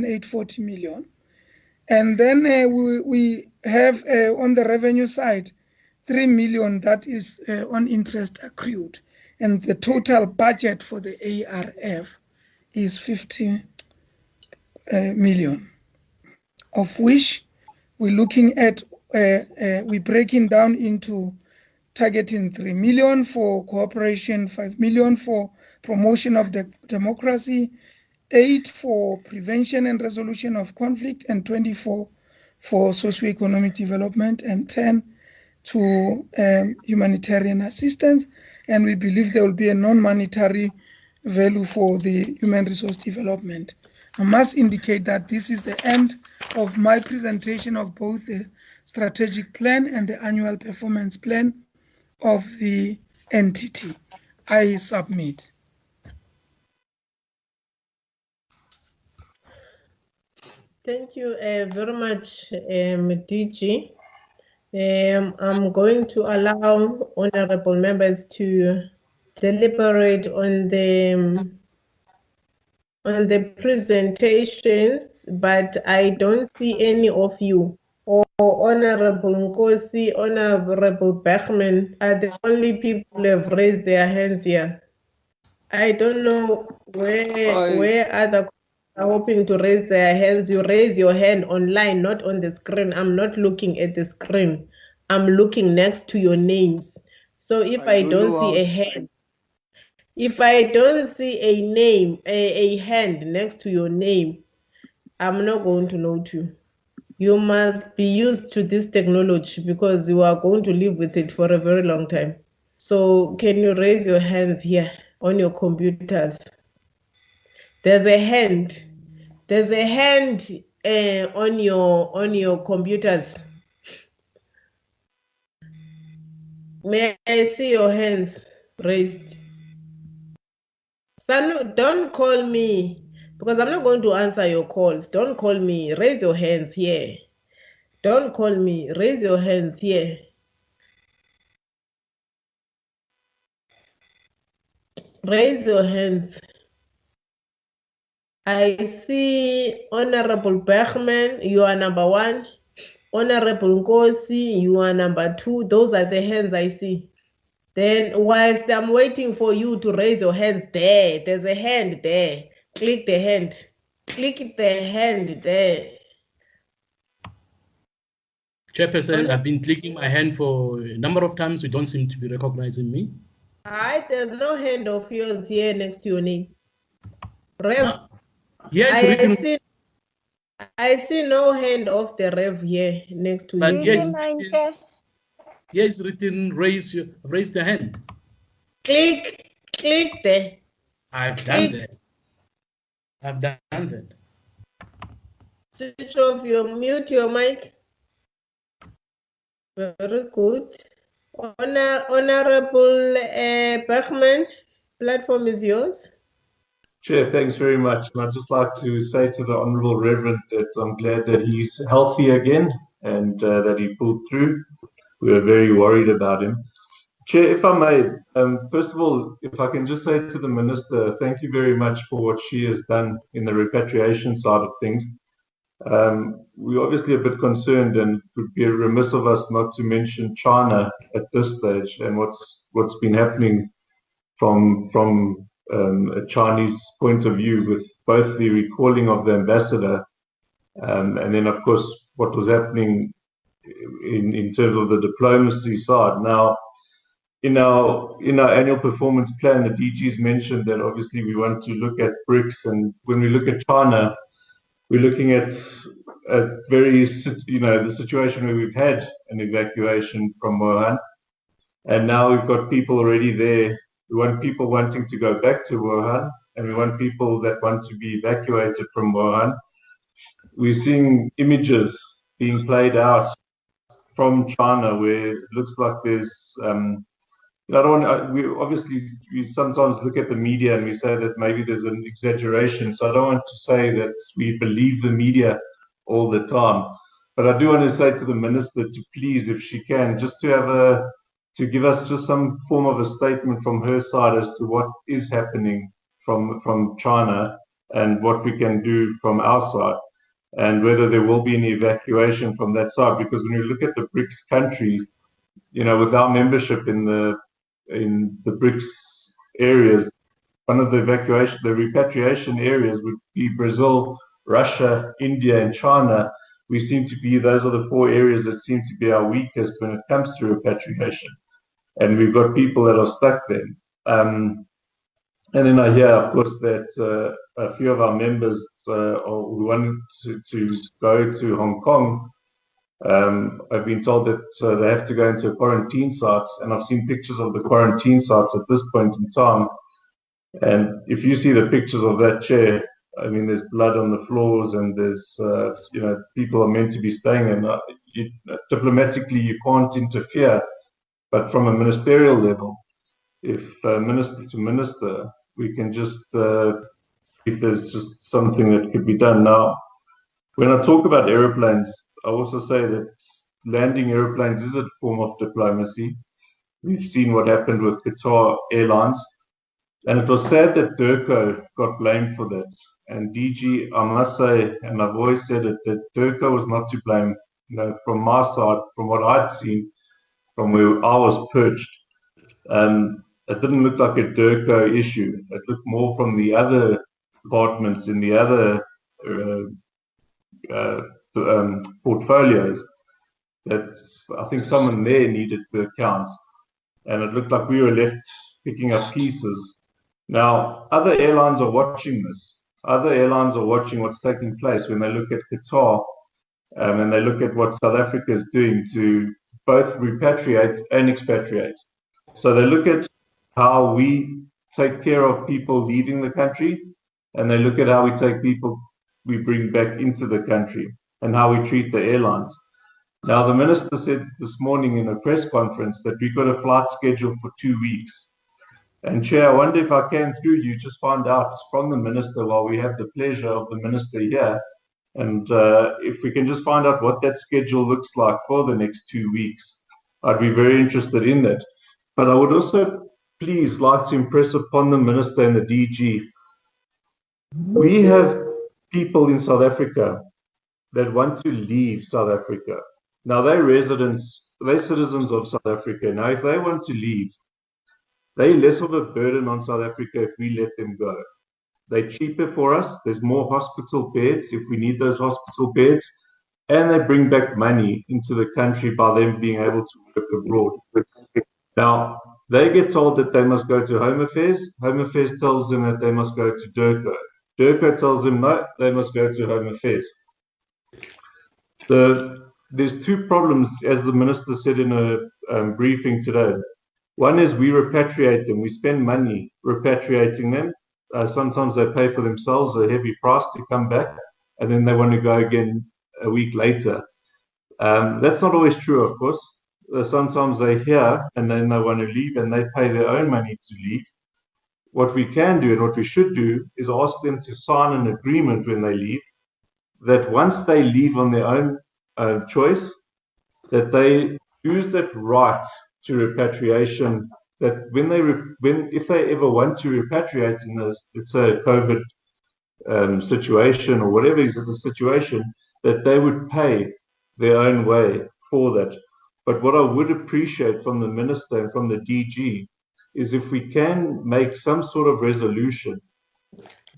1,840 million. And then we have on the revenue side, 3 million that is on interest accrued. And the total budget for the ARF is 50 million, of which we're looking at, we're breaking down into targeting 3 million for cooperation, 5 million for promotion of the democracy, 8 for prevention and resolution of conflict, and 24 for socioeconomic development, and 10 to humanitarian assistance. And we believe there will be a non-monetary value for the human resource development. I must indicate that this is the end of my presentation of both the strategic plan and the annual performance plan of the entity. I submit. Thank you very much, DG. I'm going to allow honorable members to deliberate on the presentations, but I don't see any of you. Or Honorable Nkosi, Honorable Bergman are the only people who have raised their hands here. I don't know where other are hoping to raise their hands. You raise your hand online, not on the screen. I'm not looking at the screen. I'm looking next to your names. So if I don't see a hand, if I don't see a name, a hand next to your name, I'm not going to note you. You must be used to this technology because you are going to live with it for a very long time. So can you raise your hands here on your computers? There's a hand. There's a hand on your computers. May I see your hands raised? Sanu, don't call me because I'm not going to answer your calls. Don't call me. Raise your hands here. Don't call me. Raise your hands here. Raise your hands. I see Honorable Bergman, you are number 1. Honorable Nkosi, you are number 2. Those are the hands I see. Then whilst I'm waiting for you to raise your hands there's a hand there. Click the hand. Click the hand there. Chairperson, I've been clicking my hand for a number of times. You don't seem to be recognizing me. Alright, there's no hand of yours here next to your name. Rev. Yes, I see no hand of the Rev here next to you. Yes, written raise the hand. Click there. I've done that. I've done that. Switch off mute your mic. Very good. Honorable Bergman, platform is yours. Chair, thanks very much. And I'd just like to say to the Honourable Reverend that I'm glad that he's healthy again and that he pulled through. We were very worried about him. Chair, if I may, first of all, if I can just say to the Minister, thank you very much for what she has done in the repatriation side of things. We're obviously a bit concerned, and it would be remiss of us not to mention China at this stage and what's been happening from a Chinese point of view, with both the recalling of the ambassador and then, of course, what was happening in terms of the diplomacy side. Now, in our annual performance plan, the DG's mentioned that obviously we want to look at BRICS, and when we look at China, we're looking at the situation where we've had an evacuation from Wuhan, and now we've got people already there. We want people wanting to go back to Wuhan, and we want people that want to be evacuated from Wuhan. We're seeing images being played out from China where it looks like there's we sometimes look at the media and we say that maybe there's an exaggeration. So I don't want to say that we believe the media all the time, but I do want to say to the Minister to please, if she can, just to give us just some form of a statement from her side as to what is happening from China and what we can do from our side, and whether there will be an evacuation from that side. Because when you look at the BRICS countries, without membership in the BRICS areas, one of the repatriation areas would be Brazil, Russia, India, and China. Those are the 4 areas that seem to be our weakest when it comes to repatriation. And we've got people that are stuck there. And then I hear, of course, that a few of our members who wanted to go to Hong Kong, I've been told that they have to go into a quarantine site, and I've seen pictures of the quarantine sites at this point in time. And if you see the pictures of that chair, I mean, there's blood on the floors, and there's, people are meant to be staying there. Diplomatically, you can't interfere, but from a ministerial level, if minister to minister, we can just, if there's just something that could be done. Now, when I talk about aeroplanes, I also say that landing aeroplanes is a form of diplomacy. We've seen what happened with Qatar Airlines, and it was sad that DIRCO got blamed for that. And DG, I must say, and I've always said it, that DIRCO was not to blame. From my side, from what I'd seen, from where I was perched, it didn't look like a DIRCO issue. It looked more from the other departments in the other portfolios, that I think someone there needed to account, and it looked like we were left picking up pieces. Now, other airlines are watching this. Other airlines are watching what's taking place when they look at Qatar, and they look at what South Africa is doing to both repatriate and expatriate. So they look at how we take care of people leaving the country, and they look at how we take people we bring back into the country, and how we treat the airlines. Now, the minister said this morning in a press conference that we've got a flight schedule for 2 weeks. And Chair, I wonder if I can, through you, just find out from the minister, while we have the pleasure of the minister here, and if we can just find out what that schedule looks like for the next 2 weeks. I'd be very interested in that. But I would also please like to impress upon the minister and the DG, we have people in South Africa that want to leave South Africa. Now, they're citizens of South Africa. Now, if they want to leave, they're less of a burden on South Africa if we let them go. They're cheaper for us. There's more hospital beds if we need those hospital beds. And they bring back money into the country by them being able to work abroad. Now, they get told that they must go to Home Affairs. Home Affairs tells them that they must go to DIRCO. DIRCO tells them, no, they must go to Home Affairs. There's 2 problems, as the minister said in a briefing today. One is we repatriate them. We spend money repatriating them. Sometimes they pay for themselves a heavy price to come back, and then they want to go again a week later. That's not always true, of course. Sometimes they're here and then they want to leave, and they pay their own money to leave. What we can do and what we should do is ask them to sign an agreement when they leave, that once they leave on their own choice, that they use that right to repatriation, that if they ever want to repatriate in this, it's a COVID situation or whatever is the situation, that they would pay their own way for that. But what I would appreciate from the minister and from the DG is if we can make some sort of resolution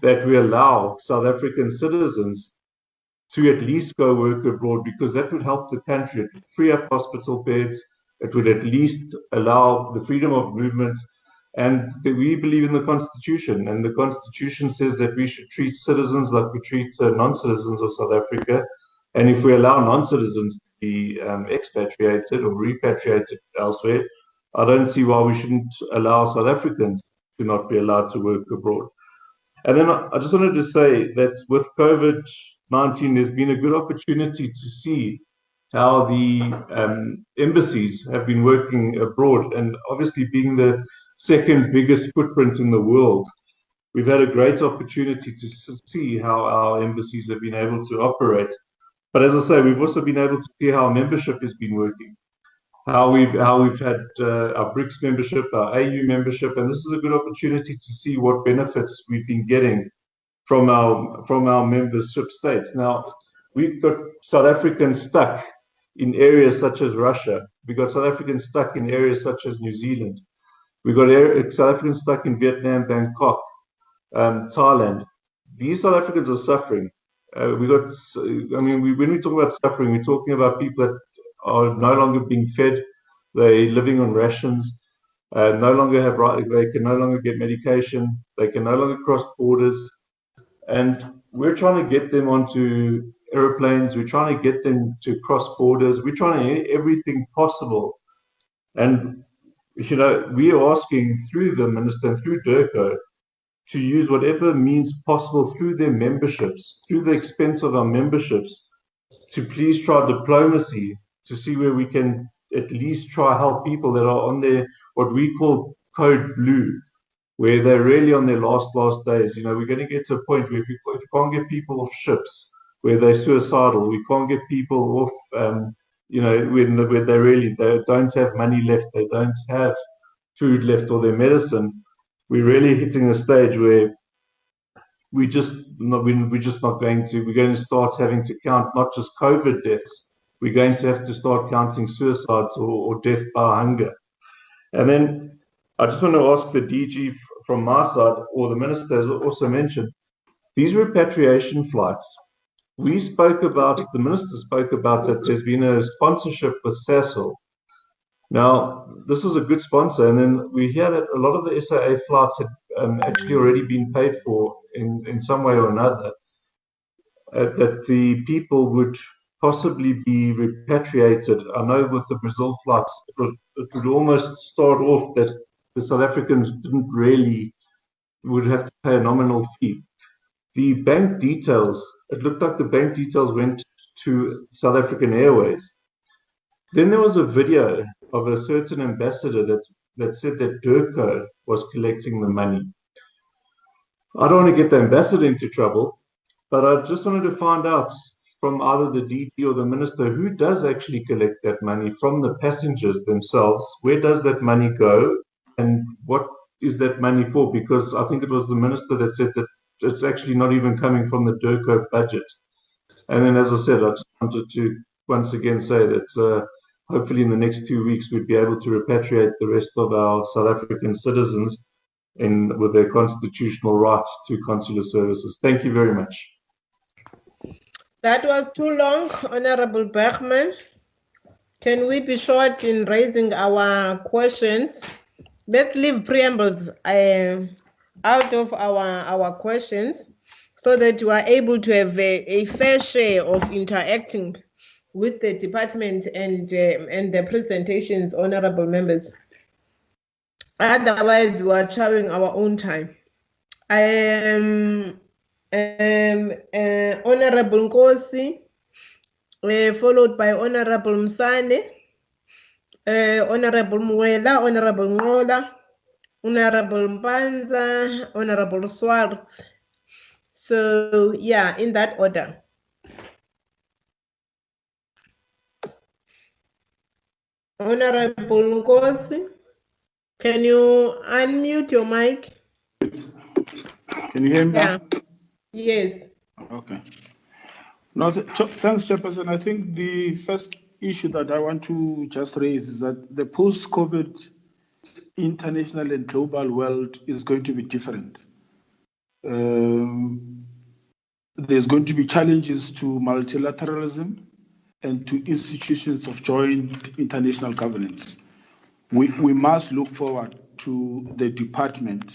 that we allow South African citizens to at least go work abroad, because that would help the country. It would free up hospital beds. It would at least allow the freedom of movement. And we believe in the Constitution, and the Constitution says that we should treat citizens like we treat non-citizens of South Africa. And if we allow non-citizens to be expatriated or repatriated elsewhere, I don't see why we shouldn't allow South Africans to not be allowed to work abroad. And then I just wanted to say that with COVID-19, there's been a good opportunity to see how the embassies have been working abroad. And obviously, being the second biggest footprint in the world, we've had a great opportunity to see how our embassies have been able to operate. But as I say, we've also been able to see how membership has been working, how we've had our BRICS membership, our AU membership, and this is a good opportunity to see what benefits we've been getting from our membership states. Now, we've got South Africans stuck in areas such as Russia. We've got South Africans stuck in areas such as New Zealand. We've got South Africans stuck in Vietnam, Bangkok, Thailand. These South Africans are suffering. When we talk about suffering, we're talking about people that are no longer being fed. They're living on rations. No longer have right. They can no longer get medication. They can no longer cross borders. And we're trying to get them onto aeroplanes. We're trying to get them to cross borders. We're trying to do everything possible. And, we are asking through the minister and through DIRCO to use whatever means possible through their memberships, through the expense of our memberships, to please try diplomacy to see where we can at least try help people that are on their, what we call code blue, where they're really on their last days. We're going to get to a point where if you can't get people off ships where they're suicidal, we can't get people off, when they don't have money left, they don't have food left or their medicine. We're really hitting a stage where we're going to start having to count not just COVID deaths, we're going to have to start counting suicides or death by hunger. And then I just want to ask the DG from my side, or the minister has also mentioned, these repatriation flights. The minister spoke about that there's been a sponsorship with SASL. Now, this was a good sponsor, and then we hear that a lot of the SAA flights had actually already been paid for in some way or another, that the people would possibly be repatriated. I know with the Brazil flights, it would almost start off that the South Africans would have to pay a nominal fee. The bank details, it looked like the bank details went to South African Airways. Then there was a video of a certain ambassador that said that DIRCO was collecting the money. I don't want to get the ambassador into trouble, but I just wanted to find out from either the DG or the minister, who does actually collect that money from the passengers themselves? Where does that money go? And what is that money for? Because I think it was the minister that said that it's actually not even coming from the DIRCO budget. And then, as I said, I just wanted to once again say that hopefully in the next 2 weeks we'd be able to repatriate the rest of our South African citizens with their constitutional right to consular services. Thank you very much. That was too long, Honorable Bergman. Can we be short in raising our questions? Let's leave preambles out of our questions so that we are able to have a fair share of interacting with the department and the presentations, honorable members. Otherwise, we are chowing our own time. I am Honorable Nkosi, followed by Honorable Msane, Honorable Mwela, Honorable Ngola, Honorable Mpanza, Honorable Swartz. So, yeah, in that order. Honorable Nkosi, can you unmute your mic? Can you hear me? Yeah. Yes. Okay. No, thanks, Chairperson. I think the first issue that I want to just raise is that the post-COVID international and global world is going to be different. There's going to be challenges to multilateralism and to institutions of joint international governance. We must look forward to the department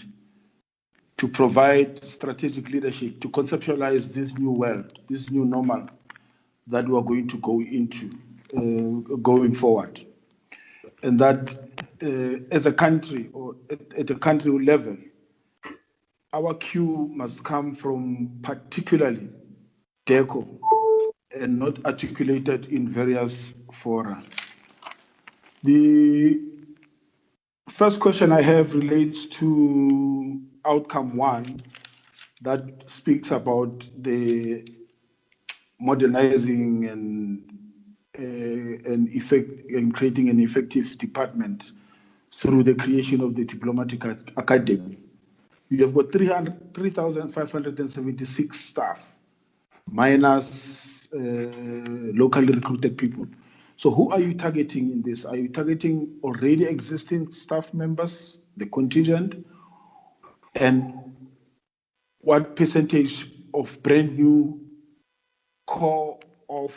to provide strategic leadership to conceptualize this new world, this new normal that we are going to go into going forward. And that as a country or at a country level, our cue must come from particularly DIRCO and not articulated in various fora. The first question I have relates to outcome 1 that speaks about the modernizing and creating an effective department through the creation of the diplomatic academy. You have got 3,576 staff, minus locally recruited people. So who are you targeting in this? Are you targeting already existing staff members, the contingent? And what percentage of brand new core of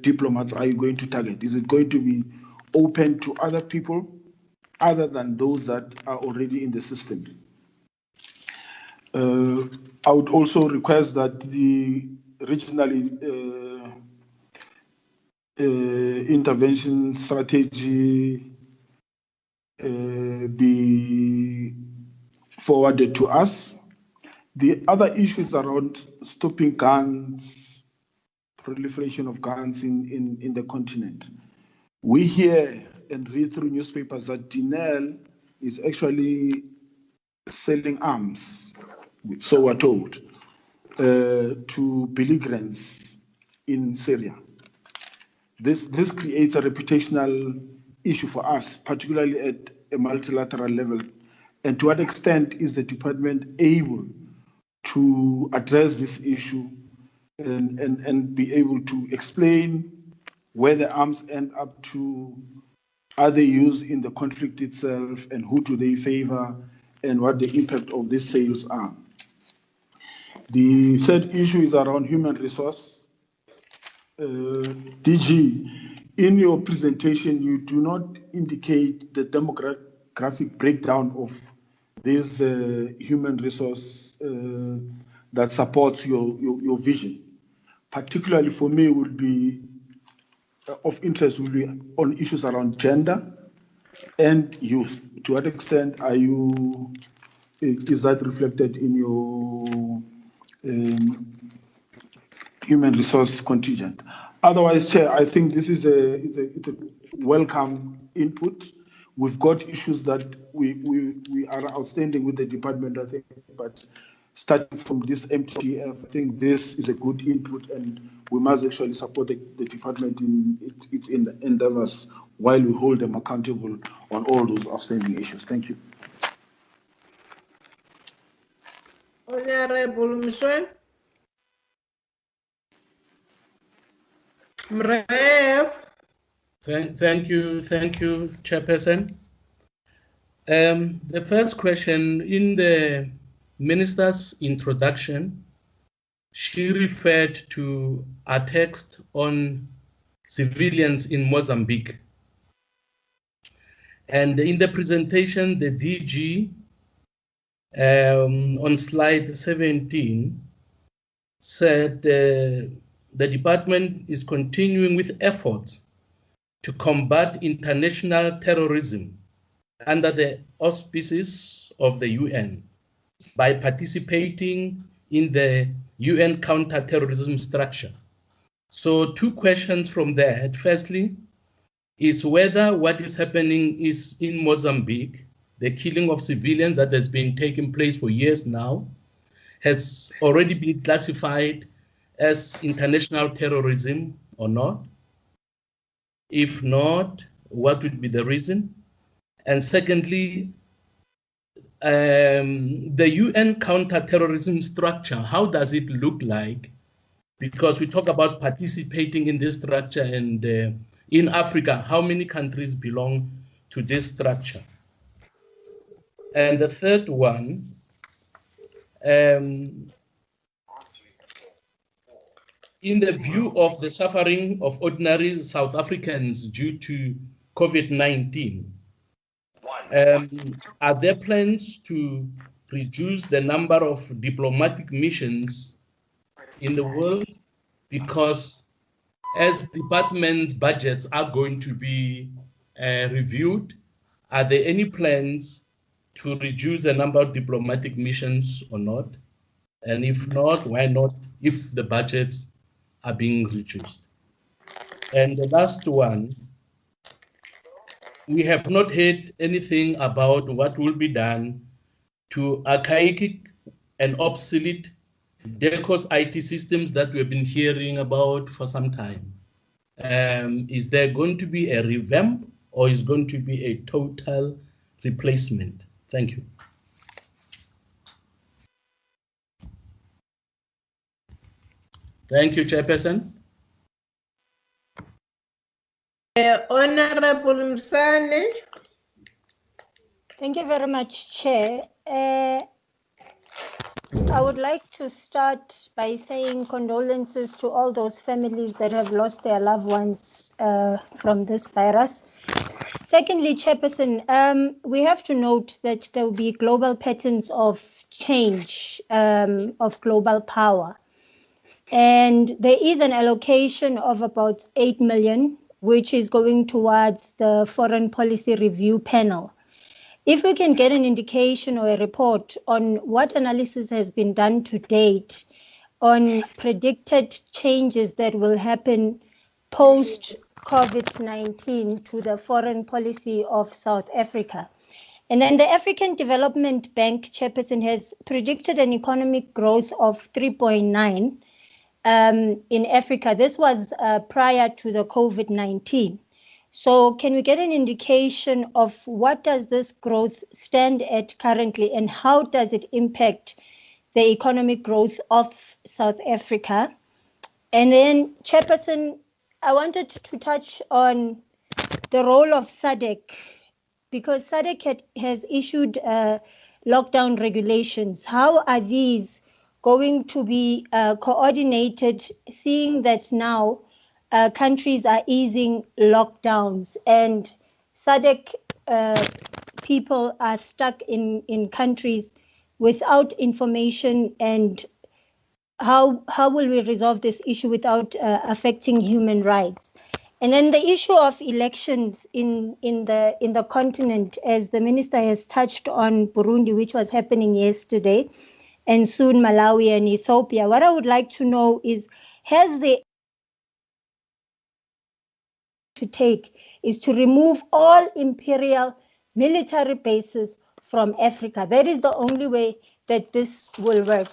diplomats are you going to target? Is it going to be open to other people other than those that are already in the system? I would also request that the regionally intervention strategy be forwarded to us. The other issues around stopping guns, proliferation of guns in the continent. We hear and read through newspapers that Dinel is actually selling arms, so we're told, to belligerents in Syria. This creates a reputational issue for us, particularly at a multilateral level. And to what extent is the department able to address this issue and be able to explain where the arms end up to, are they used in the conflict itself, and who do they favor, and what the impact of these sales are? The third issue is around human resource. DG, in your presentation, you do not indicate the demographic breakdown of this human resource that supports your vision. Particularly for me, would be of interest would be on issues around gender and youth. To what extent are you? Is that reflected in your human resource contingent? Otherwise, Chair, I think this is a welcome input. We've got issues that we are outstanding with the department, I think, but starting from this MTF, I think this is a good input, and we must actually support the department in its endeavors while we hold them accountable on all those outstanding issues. Thank you. Honorable Mshwe. Mrev. Thank you, Chairperson. The first question, in the Minister's introduction, she referred to a text on civilians in Mozambique. And in the presentation, the DG on slide 17 said the department is continuing with efforts to combat international terrorism under the auspices of the UN by participating in the UN counter-terrorism structure. So 2 questions from that. Firstly, is whether what is happening is in Mozambique, the killing of civilians that has been taking place for years now, has already been classified as international terrorism or not? If not, what would be the reason? And secondly, the UN counter-terrorism structure, how does it look like? Because we talk about participating in this structure, and in Africa, how many countries belong to this structure? And the third one, in the view of the suffering of ordinary South Africans due to COVID-19, are there plans to reduce the number of diplomatic missions in the world? Because as departments' budgets are going to be reviewed, are there any plans to reduce the number of diplomatic missions or not? And if not, why not, if the budgets are being reduced? And the last one, we have not heard anything about what will be done to archaic and obsolete DECO's IT systems that we've been hearing about for some time. Is there going to be a revamp, or is going to be a total replacement? Thank you. Thank you, Chairperson. Honorable Msane. Thank you very much, Chair. I would like to start by saying condolences to all those families that have lost their loved ones from this virus. Secondly, Chairperson, we have to note that there will be global patterns of change of global power. And there is an allocation of about 8 million, which is going towards the Foreign Policy Review Panel. If we can get an indication or a report on what analysis has been done to date on predicted changes that will happen post-COVID-19 to the foreign policy of South Africa. And then the African Development Bank Chairperson has predicted an economic growth of 3.9 in Africa. This was prior to the COVID-19. So can we get an indication of what does this growth stand at currently and how does it impact the economic growth of South Africa? And then, Chairperson, I wanted to touch on the role of SADC, because SADC has issued lockdown regulations. How are these going to be coordinated, seeing that now countries are easing lockdowns and SADC people are stuck in countries without information, and how will we resolve this issue without affecting human rights? And then the issue of elections in the continent, as the minister has touched on Burundi, which was happening yesterday, and soon Malawi and Ethiopia. What I would like to know is, has the to take is to remove all imperial military bases from Africa. That is the only way that this will work.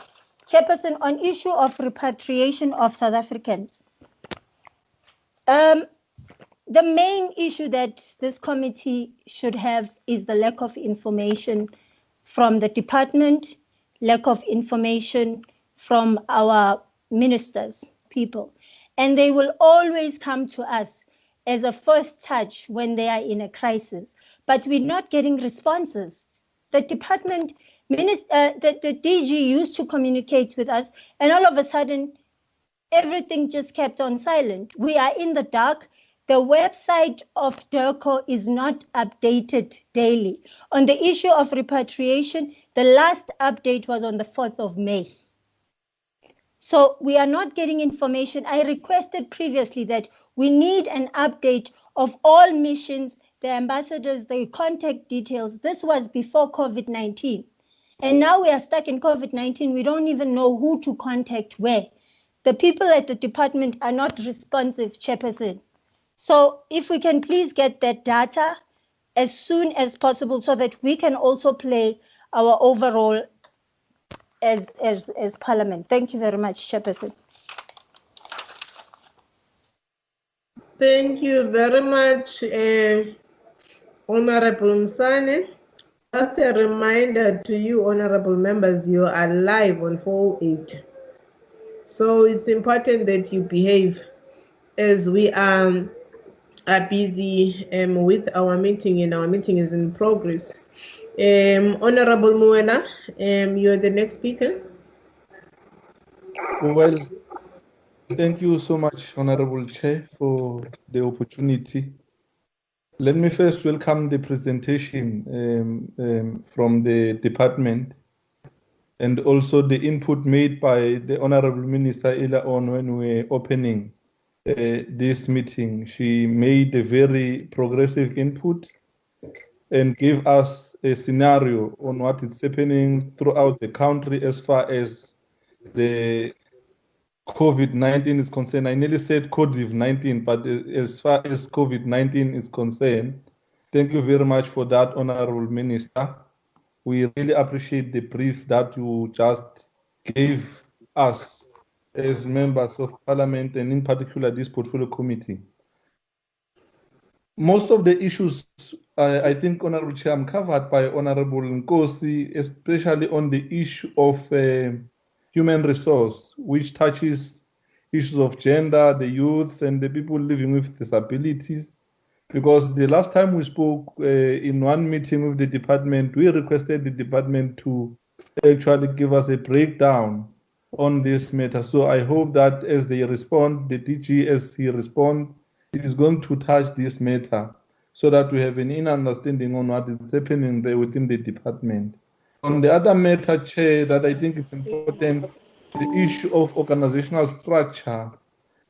Chairperson, on issue of repatriation of South Africans, the main issue that this committee should have is the lack of information from the department, lack of information from our ministers, people. And they will always come to us as a first touch when they are in a crisis, but we're not getting responses. The department, the DG used to communicate with us, and all of a sudden, everything just kept on silent. We are in the dark. The website of DIRCO is not updated daily. On the issue of repatriation, the last update was on the 4th of May. So we are not getting information. I requested previously that we need an update of all missions, the ambassadors, the contact details. This was before COVID-19. And now we are stuck in COVID-19. We don't even know who to contact where. The people at the department are not responsive, Chairperson. So if we can please get that data as soon as possible so that we can also play our overall as Parliament. Thank you very much, Chairperson. Thank you very much, Honorable Msane. Just a reminder to you, honorable members, you are live on 408. So it's important that you behave as we are busy with our meeting, and our meeting is in progress. Honorable Muena, you're the next speaker. Well, thank you so much, Honorable Chair, for the opportunity. Let me first welcome the presentation from the department and also the input made by the Honorable Minister earlier on when we were opening this meeting. She made a very progressive input and gave us a scenario on what is happening throughout the country as far as the COVID-19 is concerned. I nearly said COVID-19, but as far as COVID-19 is concerned, thank you very much for that, Honorable Minister. We really appreciate the brief that you just gave us as members of Parliament, and in particular this Portfolio Committee. Most of the issues, I think, Honorable Chair, I'm covered by Honorable Nkosi, especially on the issue of human resource, which touches issues of gender, the youth, and the people living with disabilities. Because the last time we spoke in one meeting with the department, we requested the department to actually give us a breakdown on this matter. So I hope that as they respond, the DG, as he responds, is going to touch this matter so that we have an inner understanding on what is happening there within the department. On the other matter, Chair, that I think it's important, the issue of organizational structure.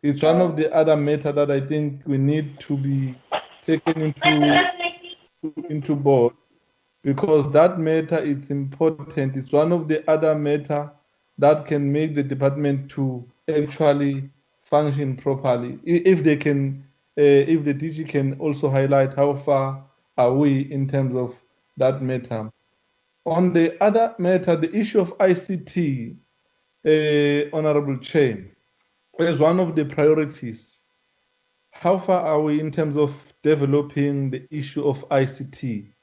It's one of the other matters that I think we need to be taken into board, because that matter is important. It's one of the other matter that can make the department to actually function properly. If they can, if the DG can also highlight how far are we in terms of that matter. On the other matter, the issue of ICT, Honorable Chair, is one of the priorities. How far are we in terms of developing the issue of ICT?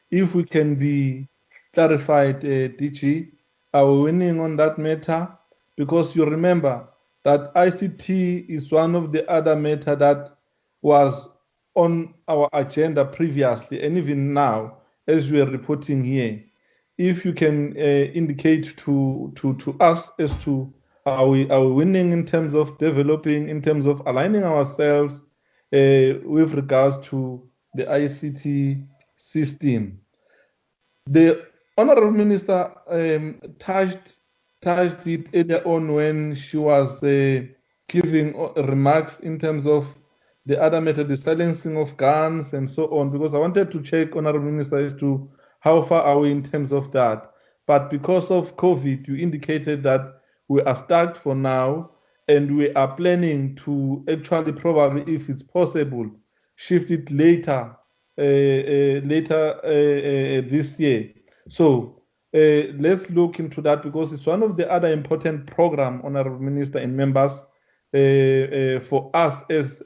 If we can be clarified, DG, are we winning on that matter? Because you remember that ICT is one of the other matter that was on our agenda previously, and even now, as we are reporting here. If you can indicate to us as to are we winning in terms of developing, in terms of aligning ourselves with regards to the ICT system. The Honorable Minister touched it earlier on when she was giving remarks in terms of the other matter, the silencing of guns and so on, because I wanted to check, Honorable Minister, as to how far are we in terms of that. But because of COVID, you indicated that we are stuck for now, and we are planning to actually, probably, if it's possible, shift it later this year. So let's look into that, because it's one of the other important programs, Honorable Minister and members, for us as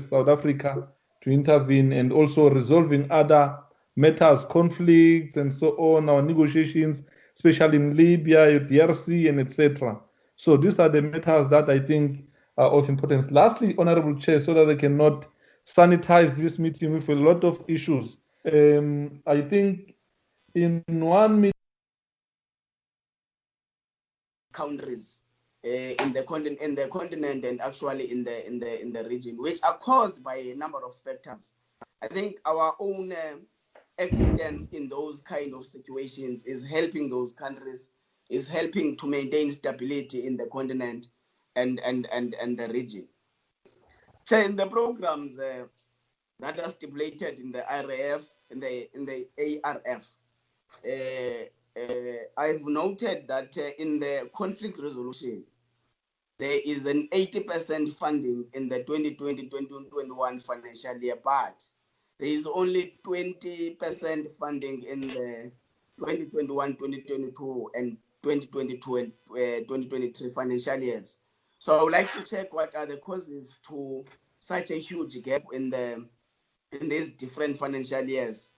South Africa to intervene, and also resolving other matters, conflicts, and so on, our negotiations, especially in Libya, DRC, and etc. So these are the matters that I think are of importance. Lastly, Honorable Chair, so that I cannot sanitize this meeting with a lot of issues, I think in one meeting, countries in the continent and actually in the region, which are caused by a number of factors. I think our own existence in those kind of situations is helping those countries, is helping to maintain stability in the continent and the region. So in the programs that are stipulated in the IRF, in the ARF, I've noted that in the conflict resolution, there is an 80% funding in the 2020-2021 financial year, but there is only 20% funding in the 2021-2022 and 2022 and 2023 financial years. So I would like to check what are the causes to such a huge gap in these different financial years.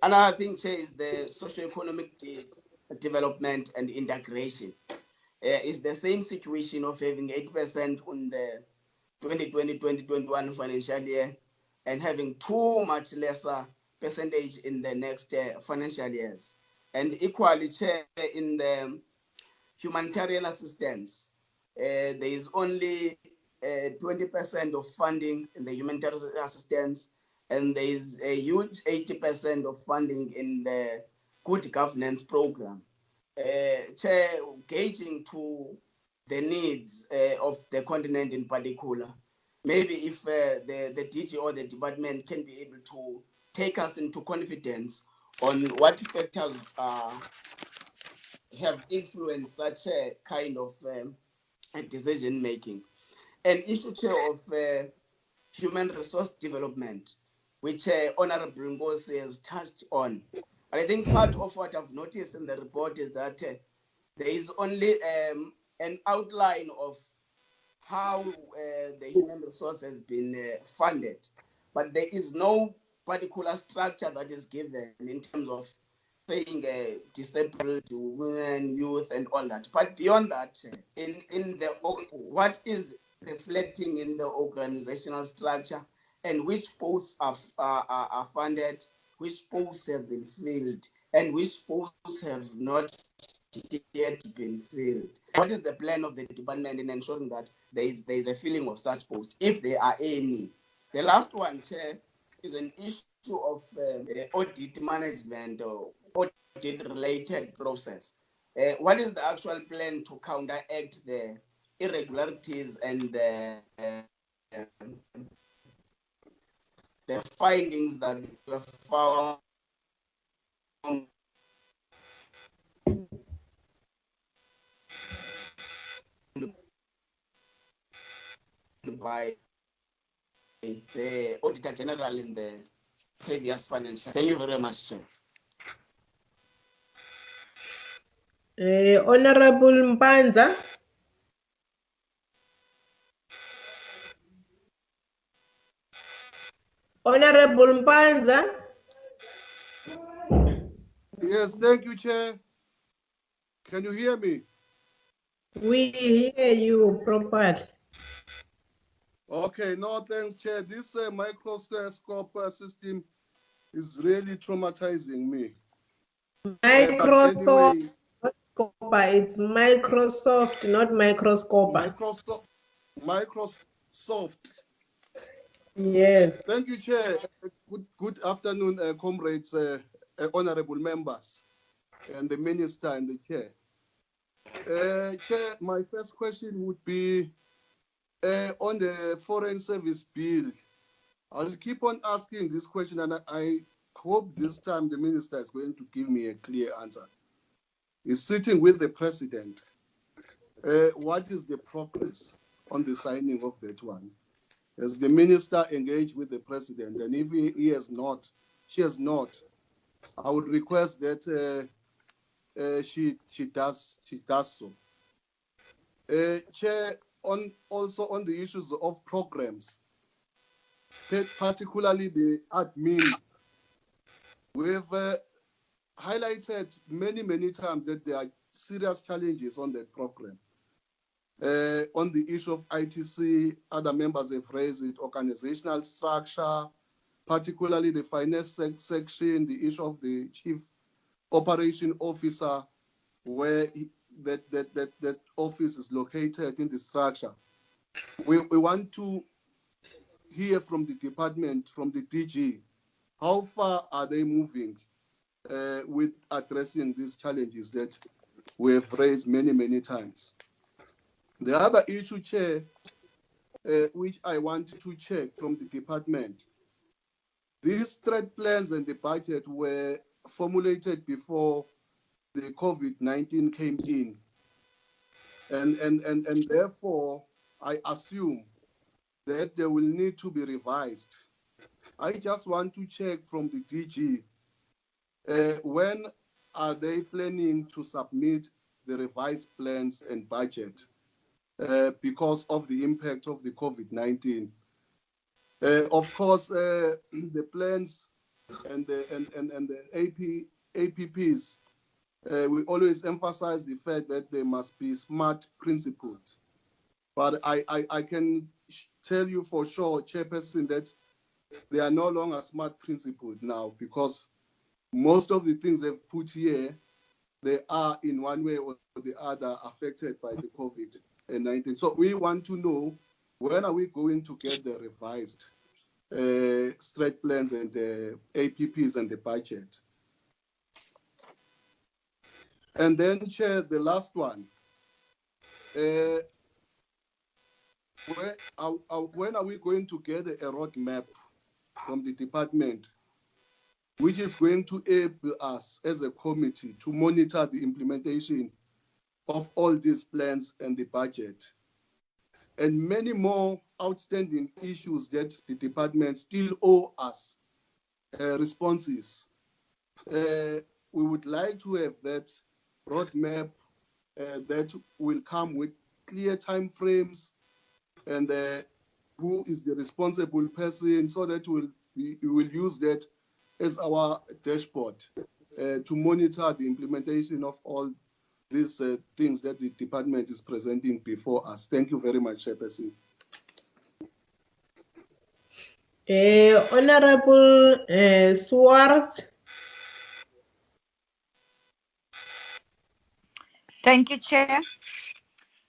Another thing is the socio-economic development and integration. It's the same situation of having 8% on the 2020-2021 financial year and having too much lesser percentage in the next financial years. And equally, in the humanitarian assistance, there is only 20% of funding in the humanitarian assistance, and there is a huge 80% of funding in the good governance program. Gauging to the needs of the continent in particular, maybe if the DG or the department can be able to take us into confidence on what factors have influenced such a kind of decision making. An issue of human resource development, which Honorable Ngozi has touched on. But I think part of what I've noticed in the report is that there is only an outline of how the human resource has been funded, but there is no particular structure that is given in terms of saying disabled women, youth, and all that. But beyond that, what is reflecting in the organizational structure and which posts are funded, which posts have been filled, and which posts have not yet been filled. What is the plan of the department in ensuring that there is a filling of such posts, if there are any? The last one, Chair, is an issue of audit management or audit-related process. What is the actual plan to counteract the irregularities and the findings that were found by the Auditor-General in the previous financial? Thank you very much, sir. Honorable Mpanza. Honorable Mpanza. Yes, thank you, Chair. Can you hear me? We hear you properly. Okay, no, thanks, Chair. This microscope system is really traumatizing me. Microsoft, anyway, it's Microsoft, not microscope. Microsoft. Yes. Thank you, Chair. Good afternoon, comrades, honorable members, and the Minister and the Chair. Chair, my first question would be on the Foreign Service Bill. I'll keep on asking this question, and I hope this time the Minister is going to give me a clear answer. He's sitting with the President. What is the progress on the signing of that one? Has the Minister engaged with the President? And if he has not, she has not, I would request that she does so. Chair, also on the issues of programs, particularly the admin, we've highlighted many times that there are serious challenges on that program. On the issue of ITC, other members have raised it, organizational structure, particularly the finance section, the issue of the chief operation officer, where that office is located in the structure. We want to hear from the department, from the DG, how far are they moving with addressing these challenges that we have raised many times. The other issue, Chair, which I want to check from the department, these threat plans and the budget were formulated before the COVID-19 came in. And therefore, I assume that they will need to be revised. I just want to check from the DG, when are they planning to submit the revised plans and budget because of the impact of the COVID-19? Of course, the plans and the APPs, we always emphasize the fact that they must be smart principled. But I can tell you for sure, Chairperson, that they are no longer smart principled now, because most of the things they've put here, they are in one way or the other affected by the COVID-19. So we want to know, when are we going to get the revised strat plans and the APPs and the budget? And then, Chair, the last one. When are we going to get a roadmap from the department, which is going to enable us as a committee to monitor the implementation of all these plans and the budget, and many more outstanding issues that the department still owe us responses? We would like to have that roadmap that will come with clear time frames and who is the responsible person, so that we will use that as our dashboard to monitor the implementation of all these things that the department is presenting before us. Thank you very much, Chairperson. Honorable Swartz. Thank you, Chair.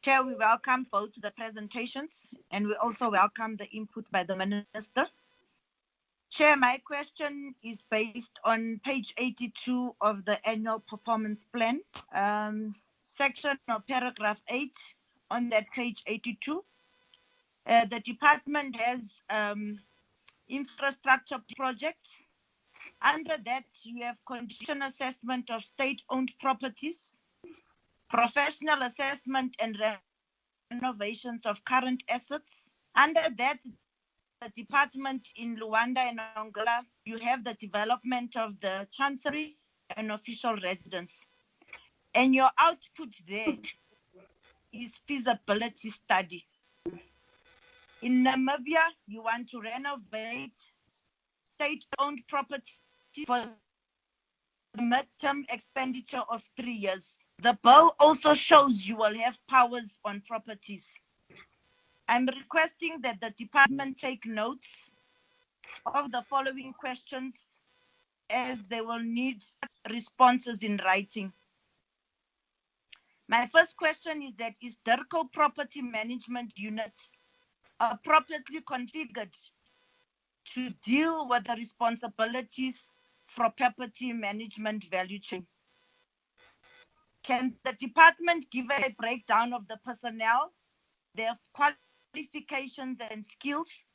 Chair, we welcome both the presentations and we also welcome the input by the Minister. Chair, my question is based on page 82 of the annual performance plan, section or paragraph 8 on that page 82. The department has infrastructure projects. Under that, you have condition assessment of state-owned properties, professional assessment and renovations of current assets. Under that, the department in Luanda and Angola, you have the development of the chancery and official residence. And your output there is feasibility study. In Namibia, you want to renovate state-owned property for the midterm expenditure of 3 years. The bill also shows you will have powers on properties. I'm requesting that the department take notes of the following questions as they will need responses in writing. My first question is that is DIRCO Property Management Unit appropriately configured to deal with the responsibilities for property management value chain? Can the department give a breakdown of the personnel, their qualifications and skills?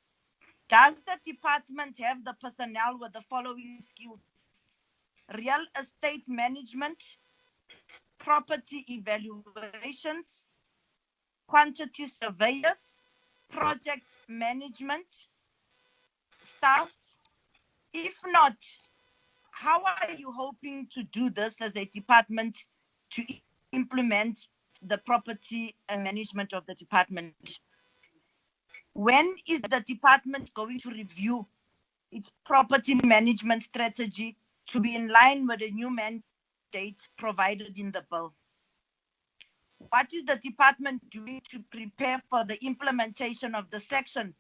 Does the department have the personnel with the following skills? Real estate management, property evaluations, quantity surveyors, project management staff? If not, how are you hoping to do this as a department to implement the property management of the department? When is the department going to review its property management strategy to be in line with the new mandate provided in the bill? What is the department doing to prepare for the implementation of the section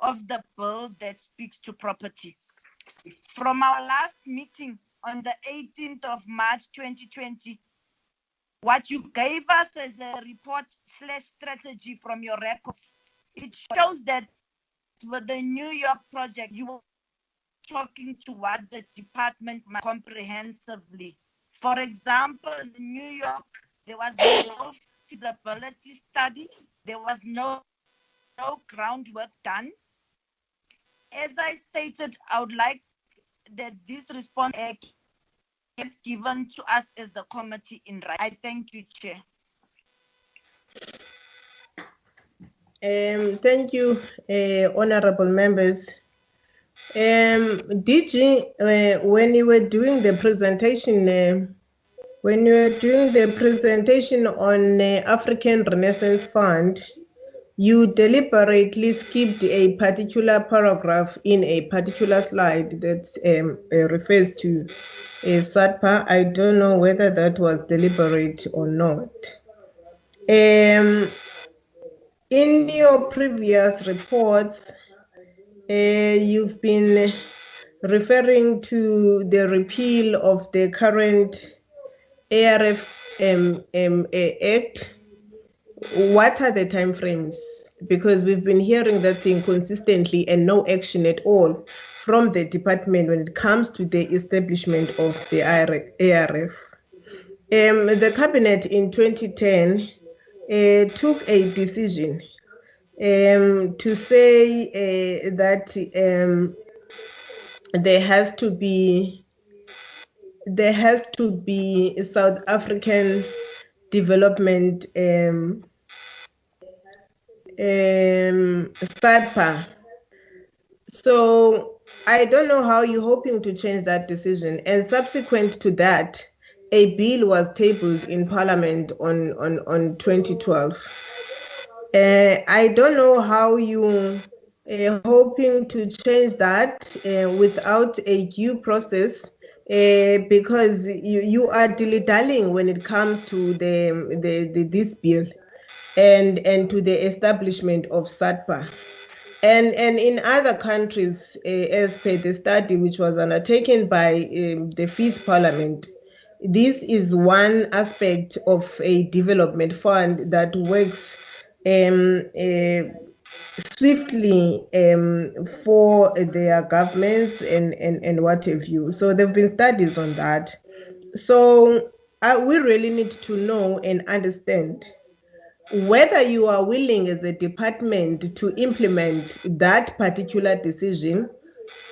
of the bill that speaks to property? From our last meeting on the 18th of March 2020, what you gave us as a report/strategy from your records, it shows that with the New York project, you were talking to what the department comprehensively. For example, in New York, there was no feasibility study, there was no groundwork done. As I stated, I would like that this response is given to us as the committee in writing. I thank you, Chair. Thank you, honorable members. DG, when you were doing the presentation, on African Renaissance Fund, you deliberately skipped a particular paragraph in a particular slide that refers to SADPA. I don't know whether that was deliberate or not. In your previous reports, you've been referring to the repeal of the current ARF Act. What are the timeframes? Because we've been hearing that thing consistently and no action at all from the department when it comes to the establishment of the ARF. The cabinet in 2010 took a decision to say that there has to be a South African development SADPA. So I don't know how you're hoping to change that decision. And subsequent to that, a bill was tabled in Parliament on 2012. I don't know how you hoping to change that without a due process, because you are dilly-dallying when it comes to this bill and to the establishment of SATPA. And in other countries, as per the study which was undertaken by the Fifth Parliament, this is one aspect of a development fund that works swiftly for their governments and what have you. So there have been studies on that. So we really need to know and understand whether you are willing as a department to implement that particular decision,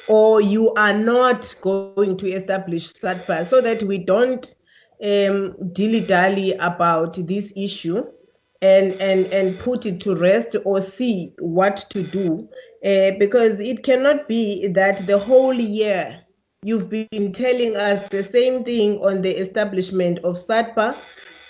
or you are not going to establish SATPA, so that we don't dilly-dally about this issue and put it to rest or see what to do, because it cannot be that the whole year you've been telling us the same thing on the establishment of SATPA,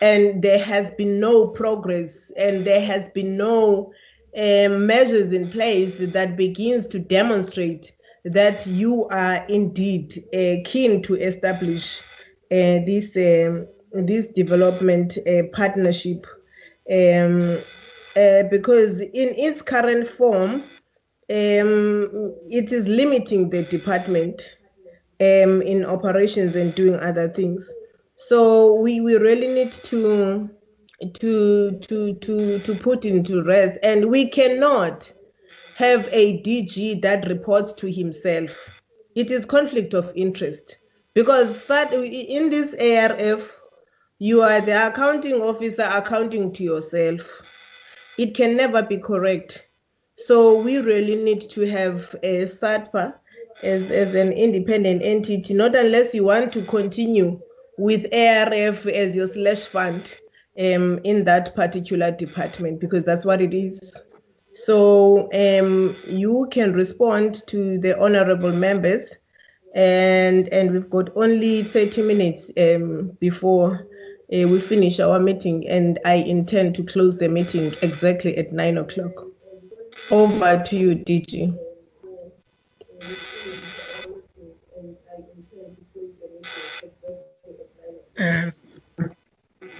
and there has been no progress, and there has been no measures in place that begins to demonstrate that you are indeed keen to establish this development partnership, because in its current form, it is limiting the department in operations and doing other things. So we really need to put into rest, and we cannot have a DG that reports to himself. It is conflict of interest, because in this ARF, you are the accounting officer accounting to yourself. It can never be correct. So we really need to have a SATPA as an independent entity, not unless you want to continue with ARF as your slash fund in that particular department, because that's what it is. So you can respond to the honorable members, and we've got only 30 minutes before we finish our meeting, and I intend to close the meeting exactly at 9 o'clock. Over to you, DG.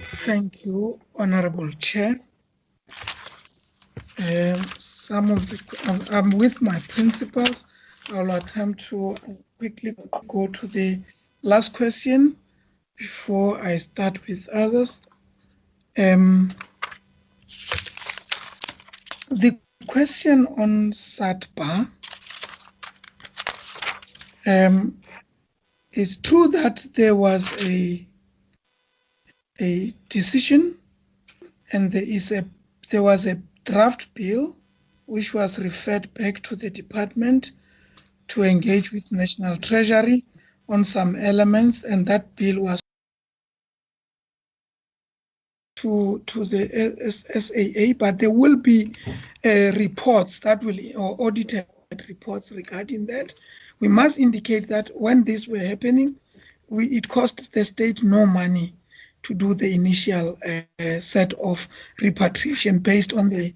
Thank you, Honorable Chair. I'm with my principals. I'll attempt to quickly go to the last question before I start with others. The question on SATPA, it's true that there was a decision, and there was a draft bill which was referred back to the department to engage with National Treasury on some elements, and that bill was to the SAA, but there will be reports that will, or audited reports regarding that. We must indicate that when this were happening, it cost the state no money to do the initial set of repatriation based on the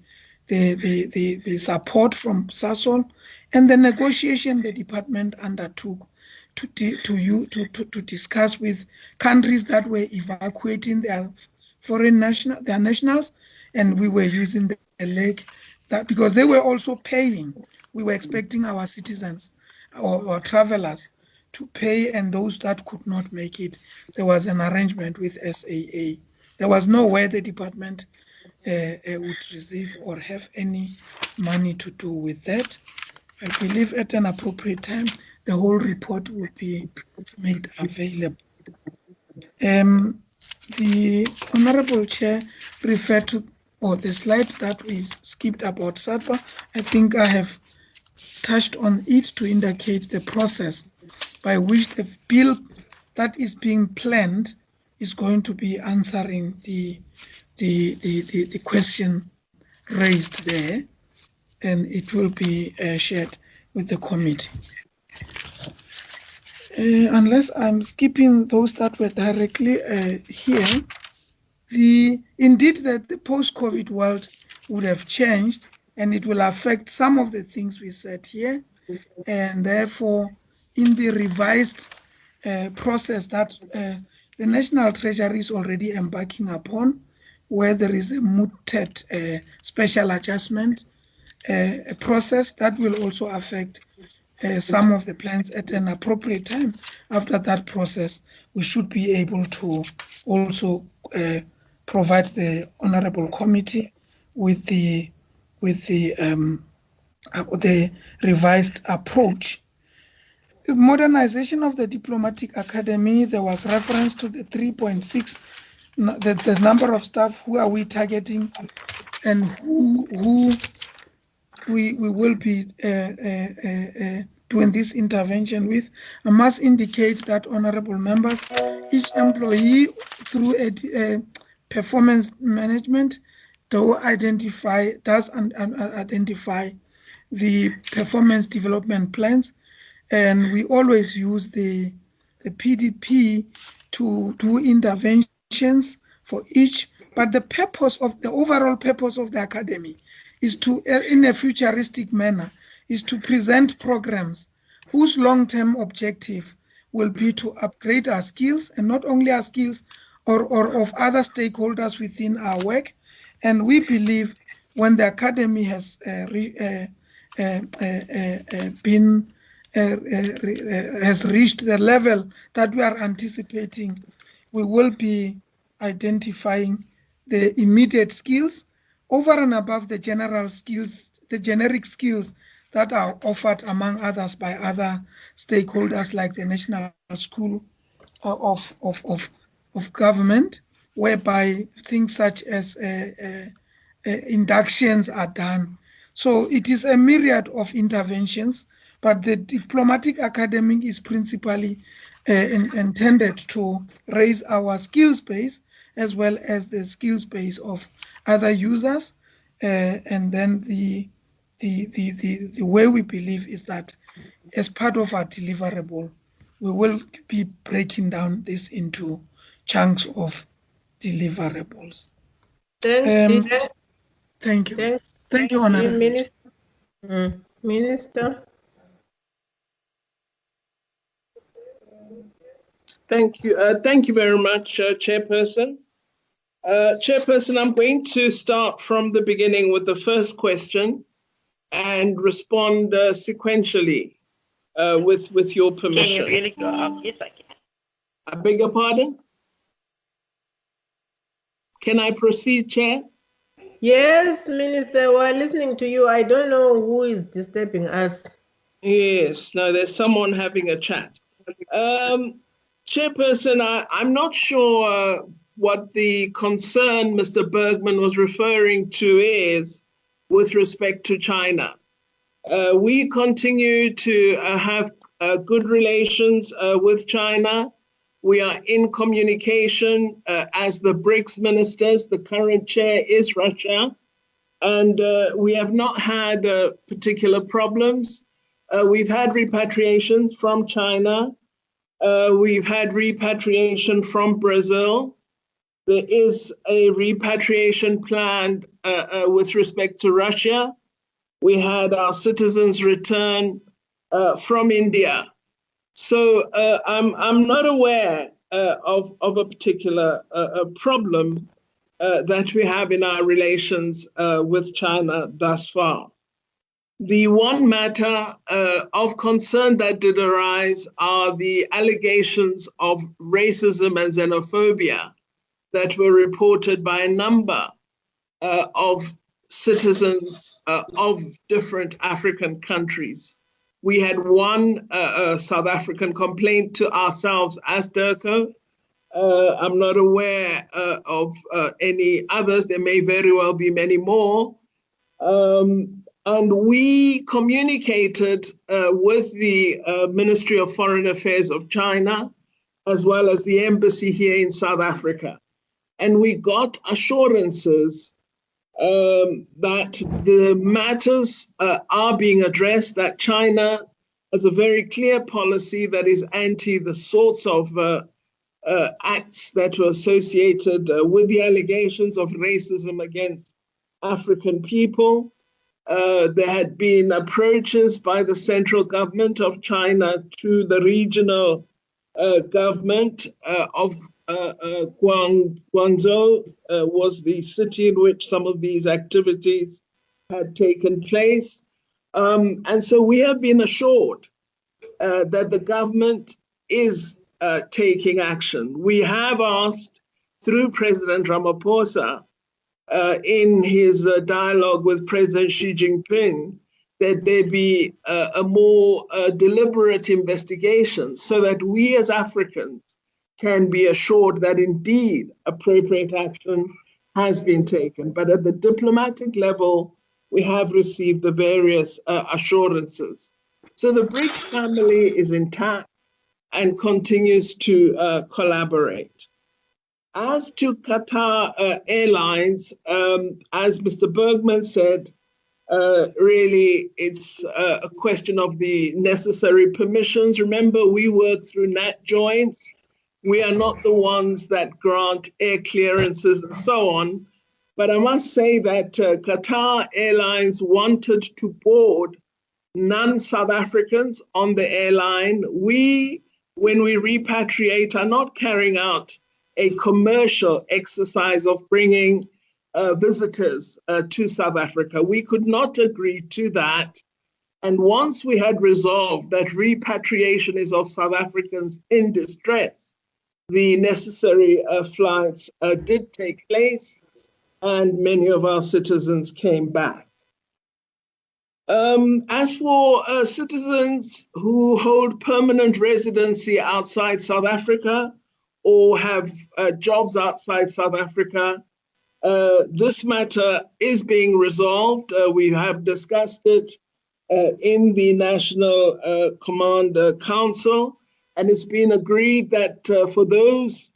support from SASOL and the negotiation the department undertook to discuss with countries that were evacuating their nationals, and we were using the leg that because they were also paying. We were expecting our citizens or travelers to pay, and those that could not make it, there was an arrangement with SAA. There was no way the department would receive or have any money to do with that. I believe at an appropriate time, the whole report will be made available. The Honorable Chair referred to the slide that we skipped about SATPA. I think I have touched on it to indicate the process by which the bill that is being planned is going to be answering the question raised there, and it will be shared with the committee. Unless I'm skipping those that were directly here, indeed that the post-COVID world would have changed, and it will affect some of the things we said here, and therefore in the revised process that the National Treasury is already embarking upon, where there is a mooted special adjustment a process that will also affect some of the plans at an appropriate time. After that process, we should be able to also provide the Honorable Committee with the revised approach. The modernization of the Diplomatic Academy, there was reference to the 3.6, the number of staff. Who are we targeting, and who we will be doing this intervention with? I must indicate that, honorable members, each employee through a performance management does identify the performance development plans, and we always use the PDP to do interventions for each. But the overall purpose of the academy is to, in a futuristic manner, is to present programs whose long-term objective will be to upgrade our skills, and not only our skills or of other stakeholders within our work. And we believe when the academy has has reached the level that we are anticipating, we will be identifying the immediate skills over and above the general skills, the generic skills that are offered, among others, by other stakeholders like the National School of Government, whereby things such as inductions are done. So it is a myriad of interventions, but the Diplomatic Academy is principally intended to raise our skills base as well as the skills base of other users. And then the way we believe is that as part of our deliverable, we will be breaking down this into chunks of deliverables. Thank you. Thank you, Honorable Minister. Thank you. Thank you very much, Chairperson. Chairperson, I'm going to start from the beginning with the first question and respond sequentially with your permission. Can you really go up? Yes, I can. I beg your pardon? Can I proceed, Chair? Yes, Minister, we're listening to you. I don't know who is disturbing us. Yes, no, there's someone having a chat. Chairperson, I'm not sure what the concern Mr. Bergman was referring to is with respect to China. We continue to have good relations with China. We are in communication as the BRICS ministers. The current chair is Russia, and we have not had particular problems. We've had repatriations from China. We've had repatriation from Brazil. There is a repatriation planned with respect to Russia. We had our citizens return from India. So I'm not aware of a particular problem that we have in our relations with China thus far. The one matter of concern that did arise are the allegations of racism and xenophobia that were reported by a number of citizens of different African countries. We had one South African complaint to ourselves as DIRCO. I'm not aware of any others. There may very well be many more. And we communicated with the Ministry of Foreign Affairs of China, as well as the embassy here in South Africa. And we got assurances that the matters are being addressed, that China has a very clear policy that is anti the sorts of acts that were associated with the allegations of racism against African people. There had been approaches by the central government of China to the regional government of Guangzhou was the city in which some of these activities had taken place. And so we have been assured that the government is taking action. We have asked through President Ramaphosa in his dialogue with President Xi Jinping that there be a more deliberate investigation so that we as Africans can be assured that indeed appropriate action has been taken. But at the diplomatic level, we have received the various assurances. So the BRICS family is intact and continues to collaborate. As to Qatar Airlines, as Mr. Bergman said, really it's a question of the necessary permissions. Remember, we work through NAT joints. We are not the ones that grant air clearances and so on. But I must say that Qatar Airlines wanted to board non-South Africans on the airline. We, when we repatriate, are not carrying out a commercial exercise of bringing visitors to South Africa. We could not agree to that. And once we had resolved that repatriation is of South Africans in distress, the necessary flights did take place, and many of our citizens came back. As for citizens who hold permanent residency outside South Africa or have jobs outside South Africa, this matter is being resolved. We have discussed it in the National Command Council, and it's been agreed that for those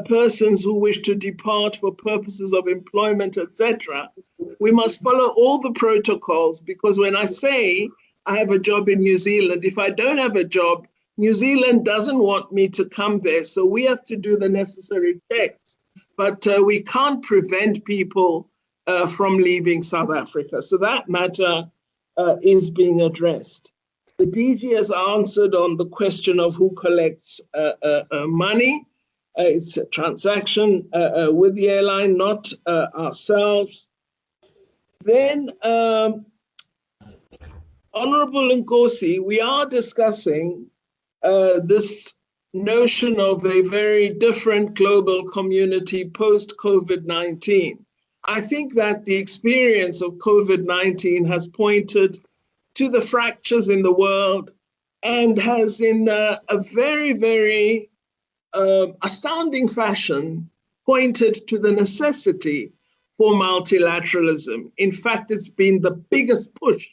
persons who wish to depart for purposes of employment, etc., we must follow all the protocols, because when I say I have a job in New Zealand, if I don't have a job, New Zealand doesn't want me to come there, so we have to do the necessary checks. But we can't prevent people from leaving South Africa. So that matter is being addressed. The DG has answered on the question of who collects money. It's a transaction with the airline, not ourselves. Then, Honorable Nkosi, we are discussing this notion of a very different global community post-COVID-19. I think that the experience of COVID-19 has pointed to the fractures in the world and has in a very, very astounding fashion pointed to the necessity for multilateralism. In fact, it's been the biggest push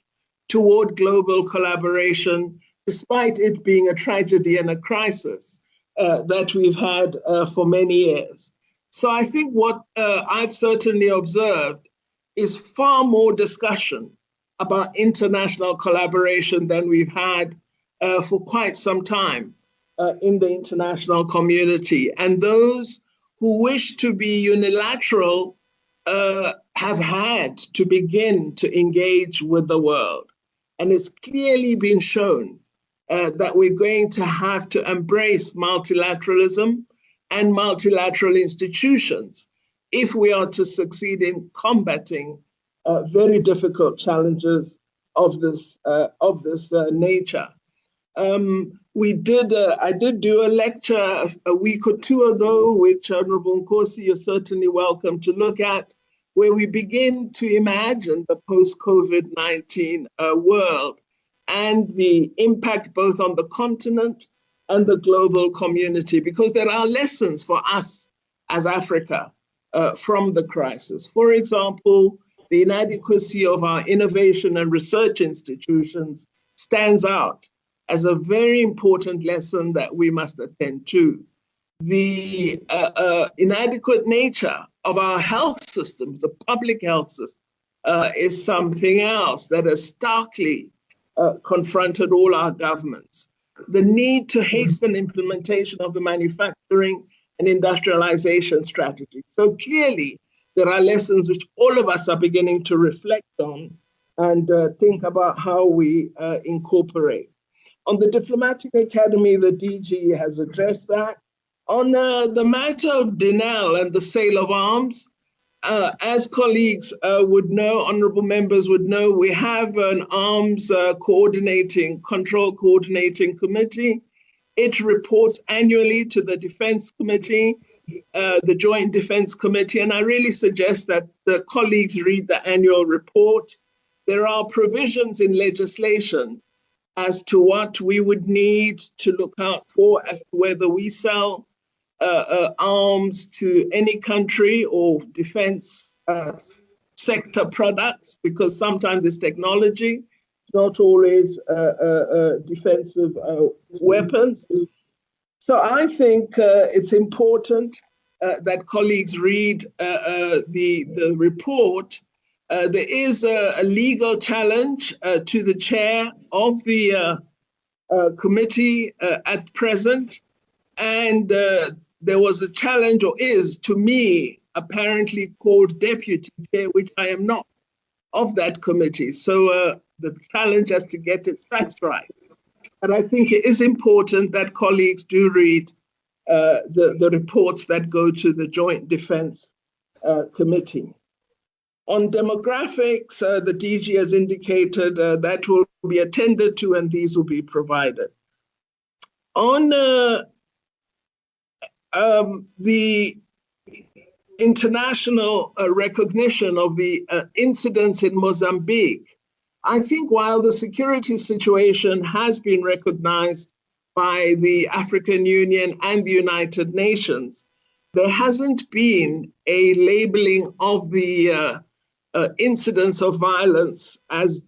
toward global collaboration, despite it being a tragedy and a crisis that we've had for many years. So I think what I've certainly observed is far more discussion about international collaboration than we've had for quite some time in the international community. And those who wish to be unilateral have had to begin to engage with the world. And it's clearly been shown that we're going to have to embrace multilateralism and multilateral institutions if we are to succeed in combating very difficult challenges of this nature. I did do a lecture a week or two ago, which Honorable Nkosi, you're certainly welcome to look at, where we begin to imagine the post-COVID-19 world and the impact both on the continent and the global community, because there are lessons for us as Africa from the crisis. For example, the inadequacy of our innovation and research institutions stands out as a very important lesson that we must attend to. The inadequate nature of our health systems, the public health system, is something else that has starkly confronted all our governments. The need to hasten implementation of the manufacturing and industrialization strategy. So clearly, there are lessons which all of us are beginning to reflect on and think about how we incorporate. On the Diplomatic Academy, the DG has addressed that. On the matter of Denel and the sale of arms, as colleagues would know, honorable members would know, we have an arms control coordinating committee. It reports annually to the Defense Committee, the Joint Defense Committee, and I really suggest that the colleagues read the annual report. There are provisions in legislation as to what we would need to look out for as to whether we sell arms to any country or defense sector products, because sometimes it's technology, it's not always defensive weapons. So I think it's important that colleagues read the report. There is a legal challenge to the chair of the committee at present, and there was a challenge, or is to me, apparently called deputy chair, which I am not, of that committee. So the challenge has to get its facts right. And I think it is important that colleagues do read the reports that go to the Joint Defense Committee. On demographics, the DG has indicated that will be attended to and these will be provided. On the international recognition of the incidents in Mozambique, I think while the security situation has been recognized by the African Union and the United Nations, there hasn't been a labeling of the incidents of violence as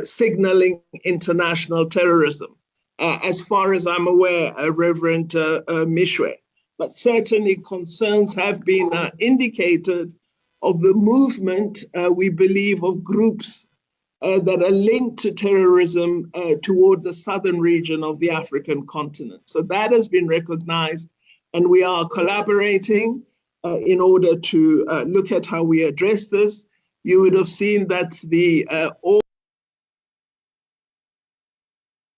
signaling international terrorism, as far as I'm aware, Reverend Mishwe. But certainly concerns have been indicated of the movement, we believe, of groups that are linked to terrorism toward the southern region of the African continent. So that has been recognized, and we are collaborating in order to look at how we address this. You would have seen that the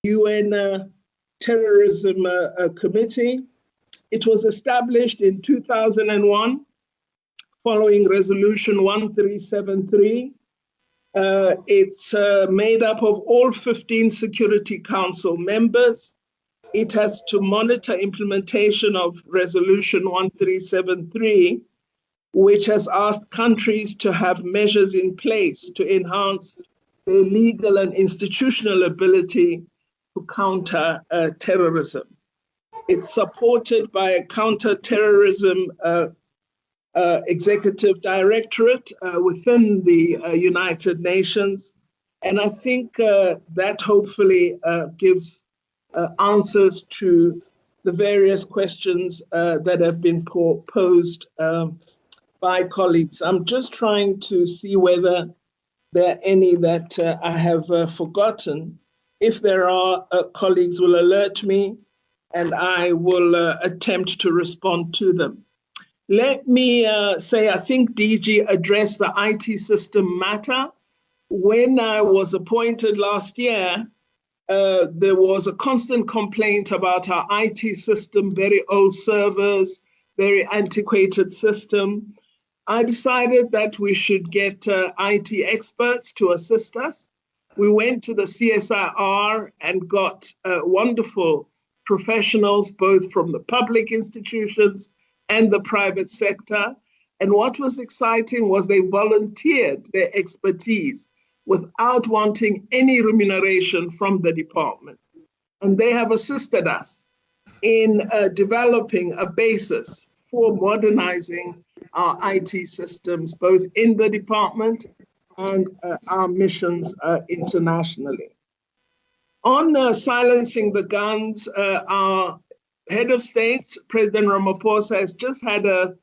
UN Terrorism Committee, it was established in 2001 following Resolution 1373. It's made up of all 15 Security Council members. It has to monitor implementation of Resolution 1373, which has asked countries to have measures in place to enhance their legal and institutional ability to counter terrorism. It's supported by a counter-terrorism executive directorate within the United Nations. And I think that hopefully gives answers to the various questions that have been posed by colleagues. I'm just trying to see whether there are any that I have forgotten. If there are, colleagues will alert me and I will attempt to respond to them. Let me say, I think DG addressed the IT system matter. When I was appointed last year, there was a constant complaint about our IT system, very old servers, very antiquated system. I decided that we should get IT experts to assist us. We went to the CSIR and got wonderful professionals, both from the public institutions and the private sector. And what was exciting was they volunteered their expertise without wanting any remuneration from the department. And they have assisted us in developing a basis for modernizing our IT systems, both in the department and our missions internationally. On silencing the guns, our head of state, President Ramaphosa, has just had a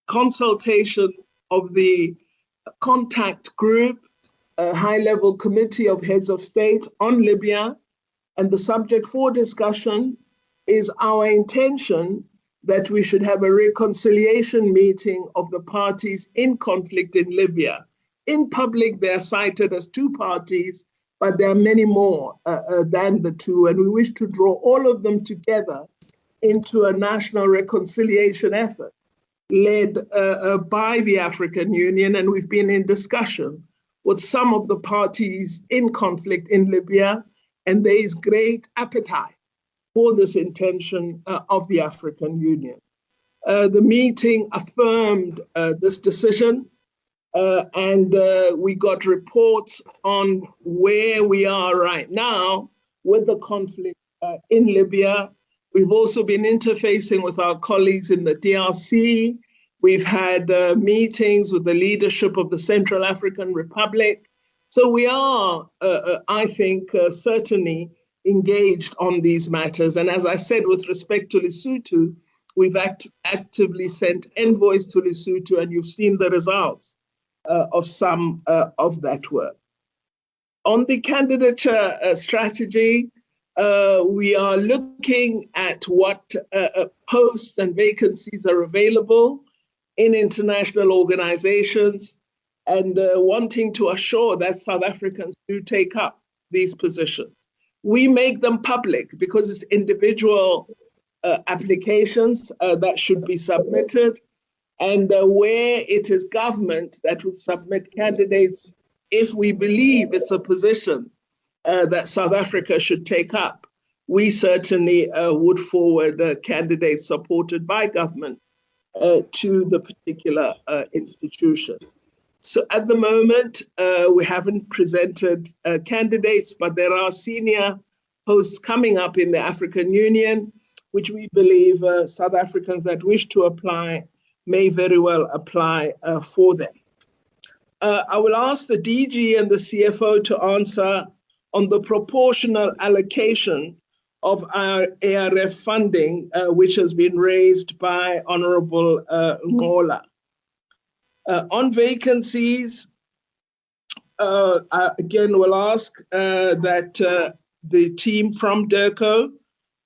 consultation of the contact group, a high-level committee of heads of state on Libya, and the subject for discussion is our intention that we should have a reconciliation meeting of the parties in conflict in Libya. In public, they're cited as two parties, but there are many more than the two, and we wish to draw all of them together into a national reconciliation effort led by the African Union, and we've been in discussion with some of the parties in conflict in Libya, and there is great appetite for this intention of the African Union. The meeting affirmed this decision, and we got reports on where we are right now with the conflict in Libya. We've also been interfacing with our colleagues in the DRC. We've had meetings with the leadership of the Central African Republic. So we are, I think, certainly engaged on these matters. And as I said, with respect to Lesotho, we've actively sent envoys to Lesotho, and you've seen the results of some of that work. On the candidature strategy, we are looking at what posts and vacancies are available in international organizations, and wanting to assure that South Africans do take up these positions. We make them public because it's individual applications that should be submitted, and where it is government that would submit candidates if we believe it's a position that South Africa should take up, we certainly would forward candidates supported by government to the particular institution. So at the moment, we haven't presented candidates, but there are senior posts coming up in the African Union, which we believe South Africans that wish to apply may very well apply for them. I will ask the DG and the CFO to answer on the proportional allocation of our ARF funding, which has been raised by Honorable Ngola. On vacancies, again, we'll ask that the team from DIRCO,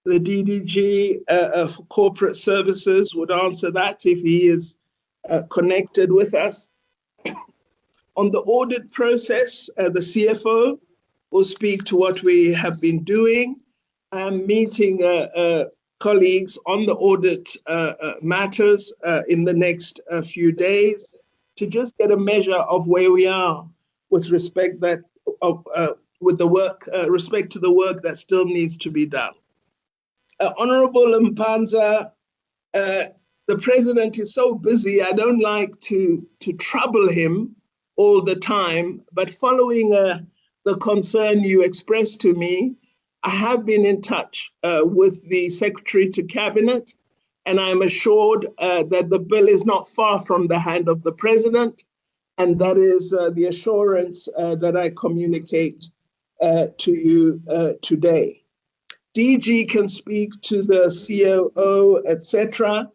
the DDG for Corporate Services, would answer that if he is connected with us. On the audit process, the CFO will speak to what we have been doing. I'm meeting colleagues on the audit matters in the next few days to just get a measure of where we are with respect to the work that still needs to be done. Honorable Mpanza, the president is so busy, I don't like to trouble him all the time, but following the concern you expressed to me, I have been in touch with the Secretary to Cabinet, and I'm assured that the bill is not far from the hand of the President, and that is the assurance that I communicate to you today. DG can speak to the COO, etc.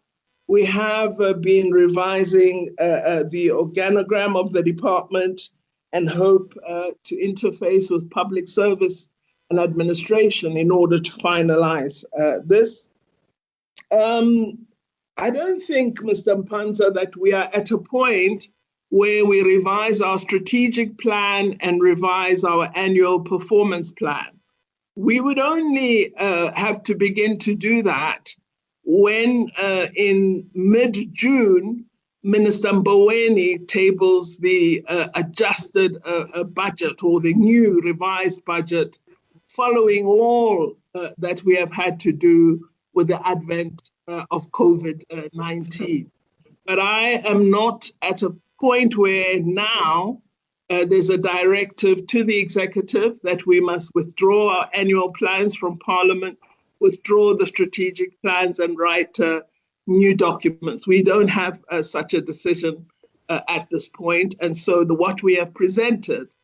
We have been revising the organogram of the department and hope to interface with public service and administration in order to finalize this. I don't think, Mr. Mpanza, that we are at a point where we revise our strategic plan and revise our annual performance plan. We would only have to begin to do that when in mid-June, Minister Mboweni tables the adjusted budget or the new revised budget following all that we have had to do with the advent of COVID-19. But I am not at a point where now there's a directive to the executive that we must withdraw our annual plans from Parliament, withdraw the strategic plans and write new documents. We don't have such a decision at this point. And so what we have presented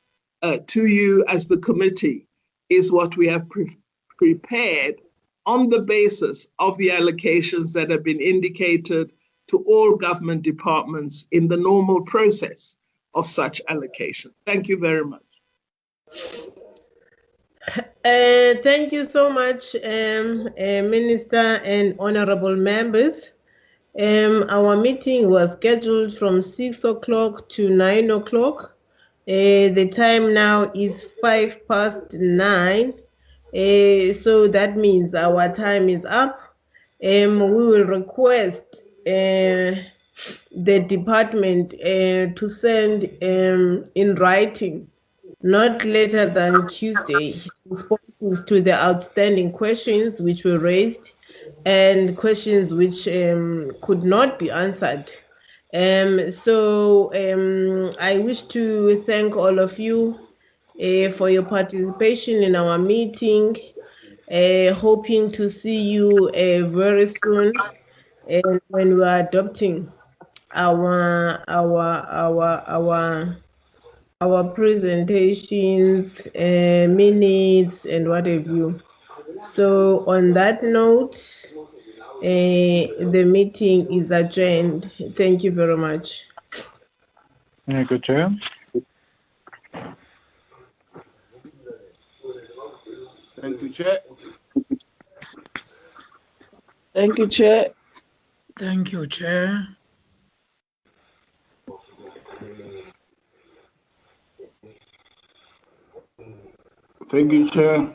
to you as the committee is what we have prepared on the basis of the allocations that have been indicated to all government departments in the normal process of such allocation. Thank you very much. Thank you so much, Minister and honorable members. Our meeting was scheduled from 6 o'clock to 9 o'clock. The time now is 9:05. So that means our time is up. We will request the department to send in writing, not later than Tuesday, responses to the outstanding questions which were raised and questions which could not be answered. I wish to thank all of you for your participation in our meeting. Hoping to see you very soon when we are adopting our presentations, minutes, and what have you. So on that note, the meeting is adjourned. Thank you very much. Thank you, Chair. Thank you, Chair. Thank you, Chair. Thank you, Chair. Thank you, Chair.